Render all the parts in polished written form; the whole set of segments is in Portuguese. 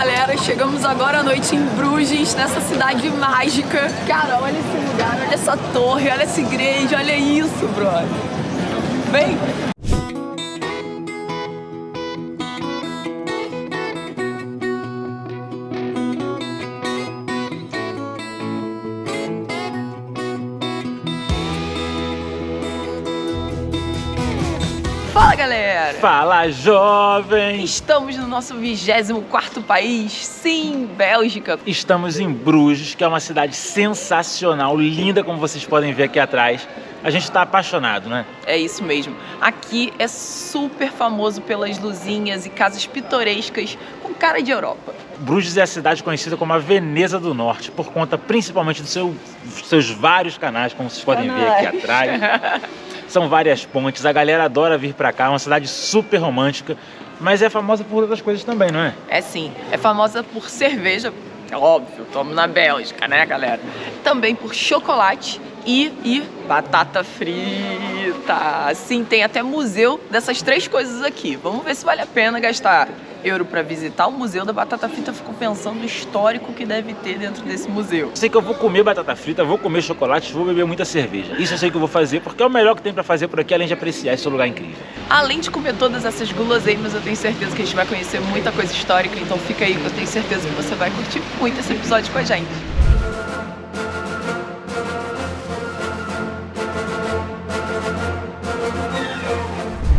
galera, chegamos agora à noite em Bruges, nessa cidade mágica. Cara, olha esse lugar, olha essa torre, olha essa igreja, olha isso, brother. Vem! Fala, galera! Fala, jovem! Estamos no nosso 24º país, sim, Bélgica. Estamos em Bruges, que é uma cidade sensacional, linda, como vocês podem ver aqui atrás. A gente está apaixonado, né? É isso mesmo. Aqui é super famoso pelas luzinhas e casas pitorescas com cara de Europa. Bruges é a cidade conhecida como a Veneza do Norte, por conta principalmente dos seus vários canais, como vocês podem ver aqui atrás. São várias pontes, a galera adora vir pra cá, é uma cidade super romântica, mas é famosa por outras coisas também, não é? É sim, é famosa por cerveja, é óbvio, estamos na Bélgica, né, galera? Também por chocolate e batata frita. Sim, tem até museu dessas três coisas aqui. Vamos ver se vale a pena gastar euro para visitar o Museu da Batata Frita. Fico pensando no histórico que deve ter dentro desse museu. Sei que eu vou comer batata frita, vou comer chocolate, vou beber muita cerveja. Isso eu sei que eu vou fazer, porque é o melhor que tem pra fazer por aqui, além de apreciar esse lugar incrível. Além de comer todas essas guloseimas, eu tenho certeza que a gente vai conhecer muita coisa histórica, então fica aí que eu tenho certeza que você vai curtir muito esse episódio com a gente.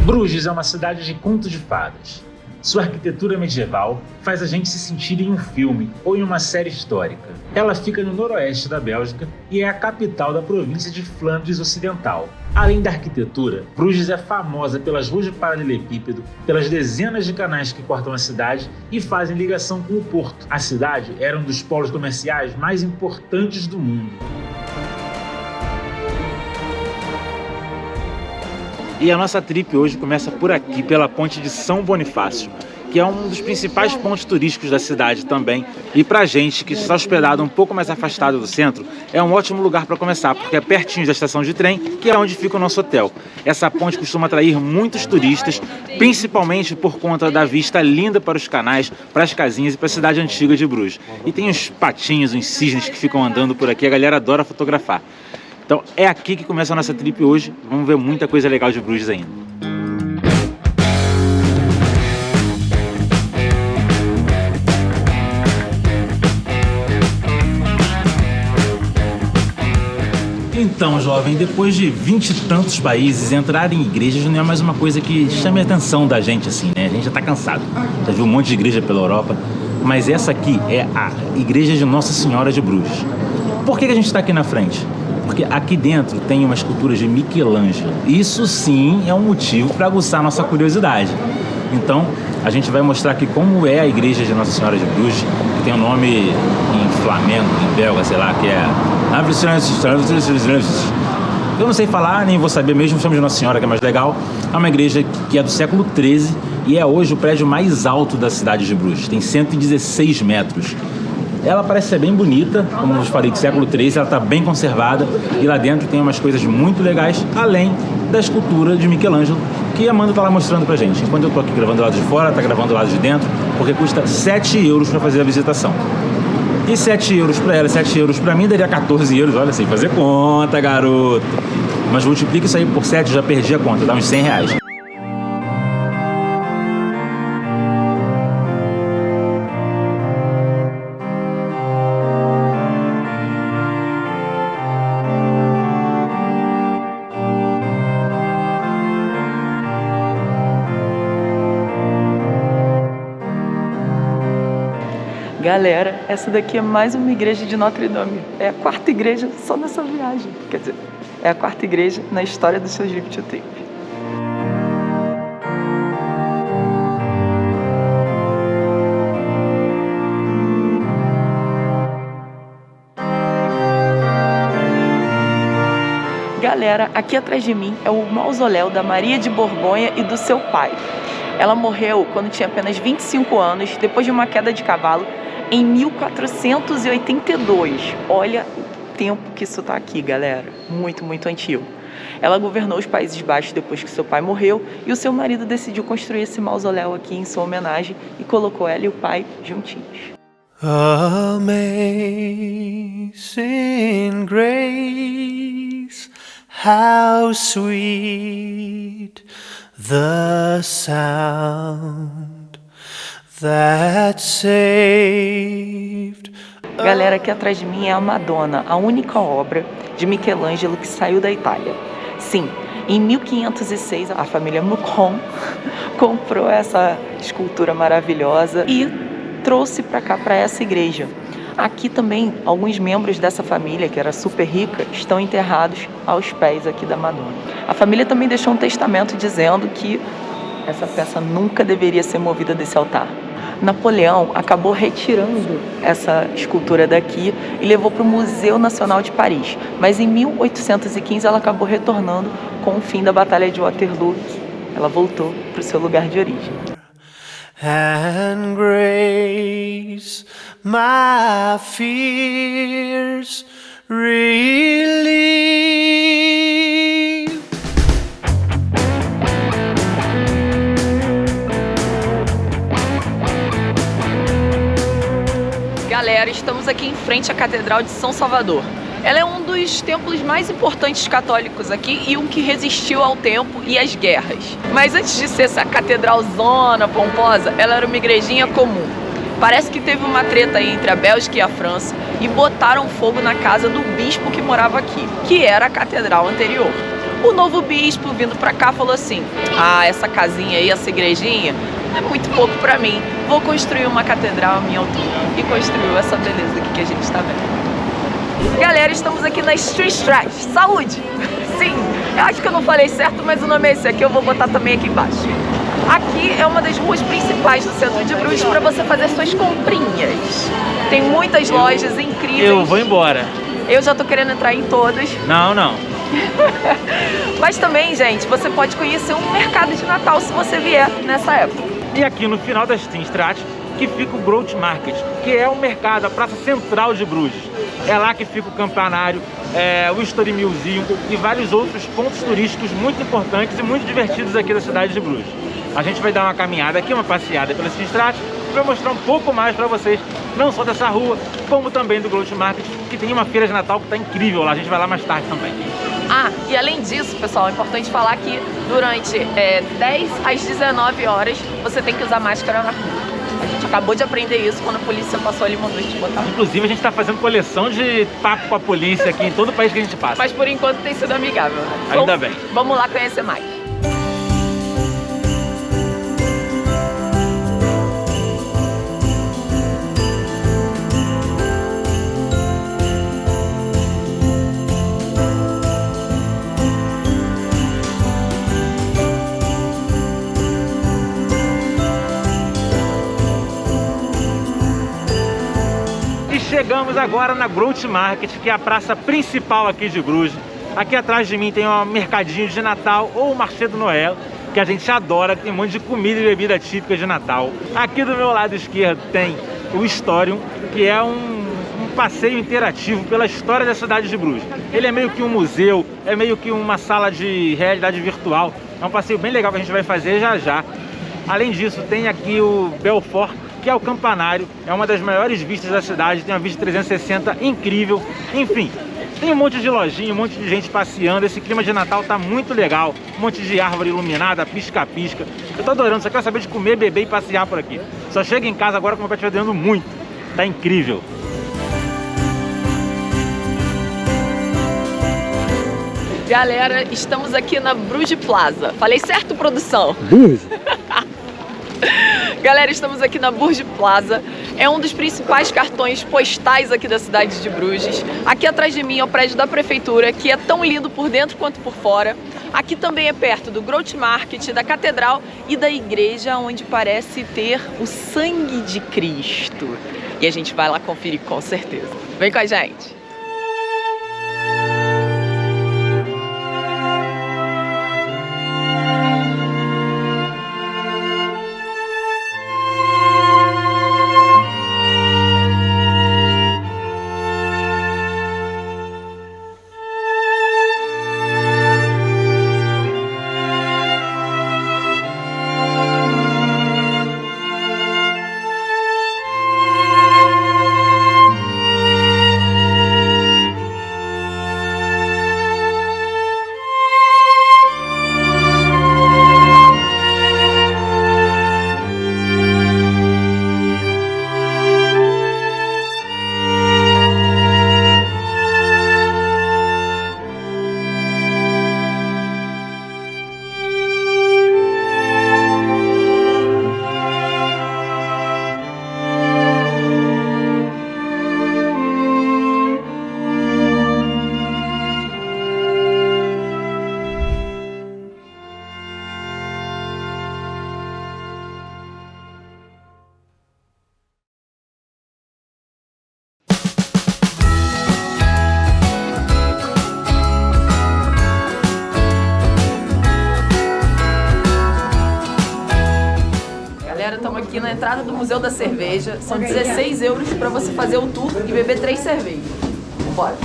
Bruges é uma cidade de contos de fadas. Sua arquitetura medieval faz a gente se sentir em um filme ou em uma série histórica. Ela fica no noroeste da Bélgica e é a capital da província de Flandres Ocidental. Além da arquitetura, Bruges é famosa pelas ruas de paralelepípedo, pelas dezenas de canais que cortam a cidade e fazem ligação com o porto. A cidade era um dos polos comerciais mais importantes do mundo. E a nossa trip hoje começa por aqui, pela ponte de São Bonifácio, que é um dos principais pontos turísticos da cidade também. E pra gente que está hospedado um pouco mais afastado do centro, é um ótimo lugar para começar, porque é pertinho da estação de trem, que é onde fica o nosso hotel. Essa ponte costuma atrair muitos turistas, principalmente por conta da vista linda para os canais, para as casinhas e para a cidade antiga de Bruges. E tem uns patinhos, uns cisnes que ficam andando por aqui, a galera adora fotografar. Então é aqui que começa a nossa trip hoje, vamos ver muita coisa legal de Bruges ainda. Então, jovem, depois de 20 e tantos países, entrar em igrejas não é mais uma coisa que chame a atenção da gente assim, né? A gente já tá cansado, já viu um monte de igreja pela Europa, mas essa aqui é a igreja de Nossa Senhora de Bruges. Por que a gente está aqui na frente? Porque aqui dentro tem uma escultura de Michelangelo. Isso sim é um motivo para aguçar nossa curiosidade. Então, a gente vai mostrar aqui como é a igreja de Nossa Senhora de Bruges, que tem um nome em flamengo, em belga, sei lá, que é... Eu não sei falar, nem vou saber mesmo, chamo de Nossa Senhora, que é mais legal. É uma igreja que é do século XIII e é hoje o prédio mais alto da cidade de Bruges. Tem 116 metros. Ela parece ser bem bonita, como eu falei, do século XIII, ela está bem conservada e lá dentro tem umas coisas muito legais, além da escultura de Michelangelo, que a Amanda está lá mostrando pra gente. Enquanto eu estou aqui gravando do lado de fora, está gravando do lado de dentro, porque custa 7 euros para fazer a visitação. E 7 euros para ela, 7 euros para mim, daria 14 euros, olha assim, fazer conta, garoto. Mas multiplica isso aí por 7, eu já perdi a conta, dá uns 100 reais. Galera, essa daqui é mais uma igreja de Notre Dame. É a quarta igreja só nessa viagem. Quer dizer, é a quarta igreja na história do seu Trip to Trip. Galera, aqui atrás de mim é o mausoléu da Maria de Borgonha e do seu pai. Ela morreu quando tinha apenas 25 anos, depois de uma queda de cavalo, em 1482. Olha o tempo que isso tá aqui, galera. Muito, muito antigo. Ela governou os Países Baixos depois que seu pai morreu e o seu marido decidiu construir esse mausoléu aqui em sua homenagem e colocou ela e o pai juntinhos. Amazing grace, how sweet the sound that saved. Galera, aqui atrás de mim é a Madonna, a única obra de Michelangelo que saiu da Itália. Sim, em 1506 a família Moucron comprou essa escultura maravilhosa e trouxe para cá, para essa igreja. Aqui também, alguns membros dessa família, que era super rica, estão enterrados aos pés aqui da Madonna. A família também deixou um testamento dizendo que essa peça nunca deveria ser movida desse altar. Napoleão acabou retirando essa escultura daqui e levou para o Museu Nacional de Paris. Mas em 1815 ela acabou retornando com o fim da Batalha de Waterloo. Ela voltou para o seu lugar de origem. And grace my fears relieve. Galera, estamos aqui em frente à Catedral de São Salvador. Ela é um dos templos mais importantes católicos aqui e um que resistiu ao tempo e às guerras. Mas antes de ser essa catedralzona pomposa, ela era uma igrejinha comum. Parece que teve uma treta aí entre a Bélgica e a França e botaram fogo na casa do bispo que morava aqui, que era a catedral anterior. O novo bispo vindo pra cá falou assim: ah, essa casinha aí, essa igrejinha, é muito pouco pra mim. Vou construir uma catedral à minha altura. E construiu essa beleza aqui que a gente tá vendo. Galera, estamos aqui na Street Strat. Saúde! Sim, eu acho que eu não falei certo, mas o nome é esse aqui, eu vou botar também aqui embaixo. Aqui é uma das ruas principais do centro de Bruges para você fazer suas comprinhas. Tem muitas lojas incríveis. Eu vou embora. Eu já tô querendo entrar em todas. Não, não. Mas também, gente, você pode conhecer um mercado de Natal se você vier nessa época. E aqui no final da Steenstraat que fica o Groot Market, que é o mercado, a praça central de Bruges. É lá que fica o campanário, o Story Museum e vários outros pontos turísticos muito importantes e muito divertidos aqui da cidade de Bruges. A gente vai dar uma caminhada aqui, uma passeada pela Steenstraat, para mostrar um pouco mais para vocês, não só dessa rua, como também do Groot Market, que tem uma feira de Natal que está incrível lá. A gente vai lá mais tarde também. Ah, e além disso, pessoal, é importante falar que durante 10 às 19 horas você tem que usar máscara na rua. A gente acabou de aprender isso quando a polícia passou ali e mandou a gente botar. Inclusive, a gente está fazendo coleção de papo com a polícia aqui em todo o país que a gente passa. Mas por enquanto tem sido amigável, né? Ainda bem. Vamos lá conhecer mais. Chegamos agora na Groot Market, que é a praça principal aqui de Bruges. Aqui atrás de mim tem um mercadinho de Natal ou o Marché de Noël, que a gente adora, tem um monte de comida e bebida típica de Natal. Aqui do meu lado esquerdo tem o Historium, que é um passeio interativo pela história da cidade de Bruges. Ele é meio que um museu, é meio que uma sala de realidade virtual. É um passeio bem legal que a gente vai fazer já já. Além disso, tem aqui o Belfort, que é o campanário, é uma das maiores vistas da cidade, tem uma vista 360 incrível. Enfim, tem um monte de lojinha, um monte de gente passeando, esse clima de Natal tá muito legal, um monte de árvore iluminada, pisca-pisca. Eu tô adorando, só quero saber de comer, beber e passear por aqui. Só chega em casa agora que o meu pai estiver doendo muito, tá incrível. Galera, estamos aqui na Bruges Plaza. Falei certo, produção? Bruges? Galera, estamos aqui na Bruges Plaza. É um dos principais cartões postais aqui da cidade de Bruges. Aqui atrás de mim é o prédio da prefeitura, que é tão lindo por dentro quanto por fora. Aqui também é perto do Groot Market, da catedral e da igreja, onde parece ter o sangue de Cristo. E a gente vai lá conferir com certeza. Vem com a gente! entrada do Museu da Cerveja. São 16 euros pra você fazer o tour e beber 3 cervejas. Bora.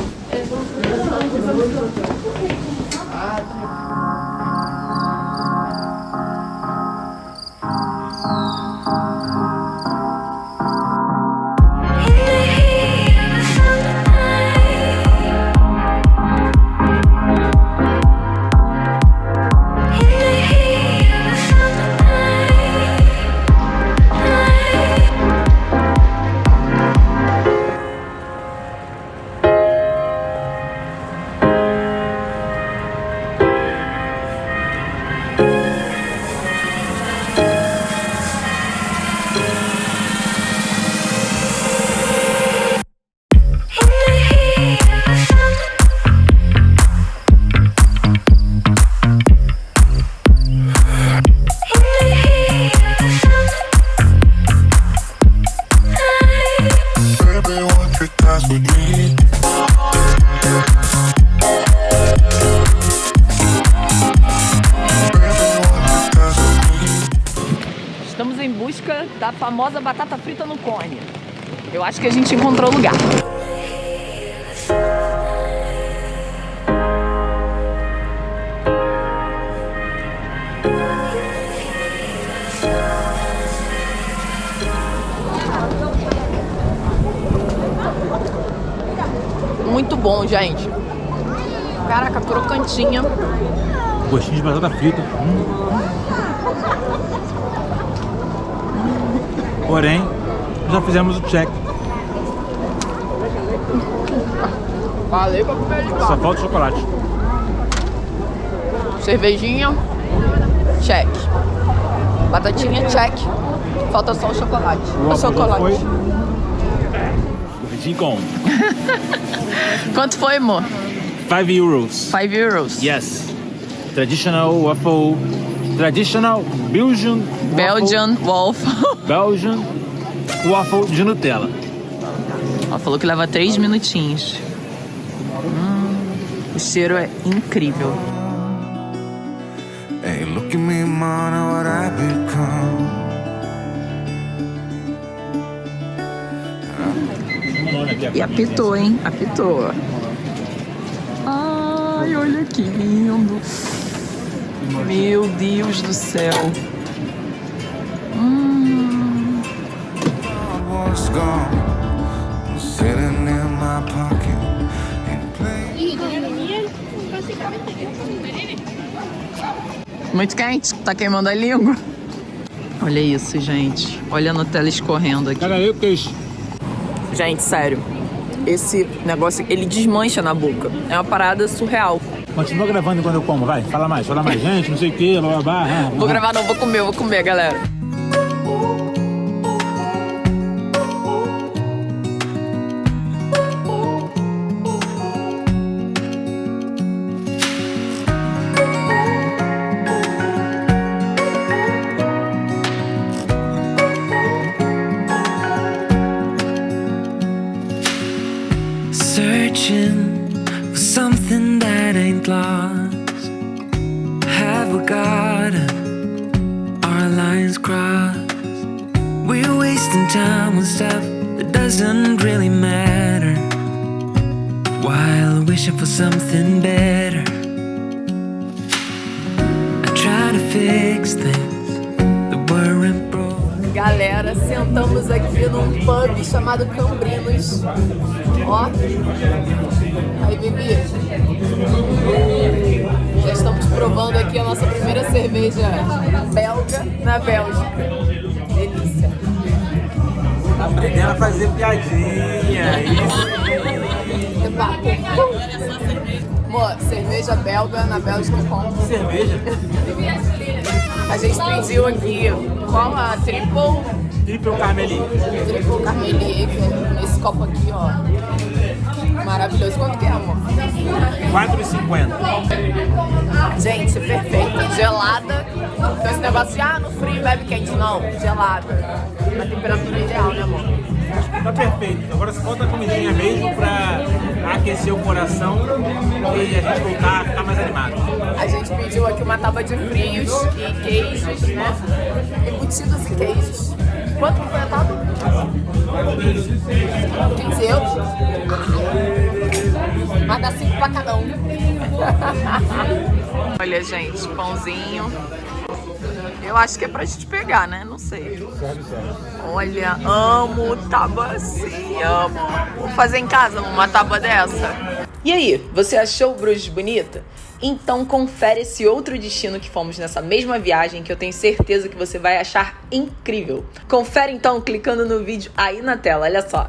Estamos em busca da famosa batata frita no cone. Eu acho que a gente encontrou o lugar. Muito bom, gente. Caraca, crocantinha. Gostinho de batata frita. Porém, já fizemos o check. Falei pra comer de Só falta o chocolate. Cervejinha, check. Batatinha, check. Falta só o chocolate. O chocolate. Foi 5. Quanto foi, amor? 5 euros. 5 euros. Yes. Traditional waffle. Traditional Belgian Waffle. Belgian waffle de Nutella. Ela falou que leva 3 minutinhos. O cheiro é incrível. Hey, look at me, man, what I become. E apitou, hein? Apitou. Ai, olha que lindo. Meu Deus do céu. Was gone, sitting in my pocket and playing. Muito quente? Tá queimando a língua? Olha isso, gente. Olha a Nutella escorrendo aqui. Cara, aí o peixe. Gente, sério. Esse negócio, ele desmancha na boca. É uma parada surreal. Continua gravando enquanto eu como, vai. Fala mais, gente, não sei o que, blá blá blá. Vou gravar não, vou comer, galera. Searching for something that ain't lost. Have we got our lines crossed? We're wasting time on stuff that doesn't really matter, while wishing for something better. I try to fix things that weren't broke. Galera, sentamos aqui num pub chamado Cambrinos. Ó. Aí, Bibi. Já estamos provando aqui a nossa primeira cerveja belga na Bélgica. Delícia. Tá aprendendo a fazer piadinha. Epa. Amor, cerveja belga na Bélgica com Cerveja? A gente pediu aqui, qual a triple? Triple Carmelie. Triple Carmelie, que é nesse copo aqui, ó. Maravilhoso. Quanto que é, amor? 4,50. Gente, perfeito. Gelada. Então esse negócio de, no frio bebe quente. Não, gelada. Na temperatura ideal, né, amor? Tá perfeito. Agora só falta a comidinha mesmo pra aquecer o coração e a gente voltar a ficar mais animado. A gente pediu aqui uma tábua de frios e queijos, né? Embutidos e queijos. Quanto que foi a tábua? 15 euros. Mas dá 5 pra cada um. Olha, gente, pãozinho. Eu acho que é pra gente pegar, né? Não sei. Olha, amo tábua assim, amo. Vou fazer em casa uma tábua dessa. E aí, você achou Bruges bonita? Então confere esse outro destino que fomos nessa mesma viagem que eu tenho certeza que você vai achar incrível. Confere então clicando no vídeo aí na tela, olha só.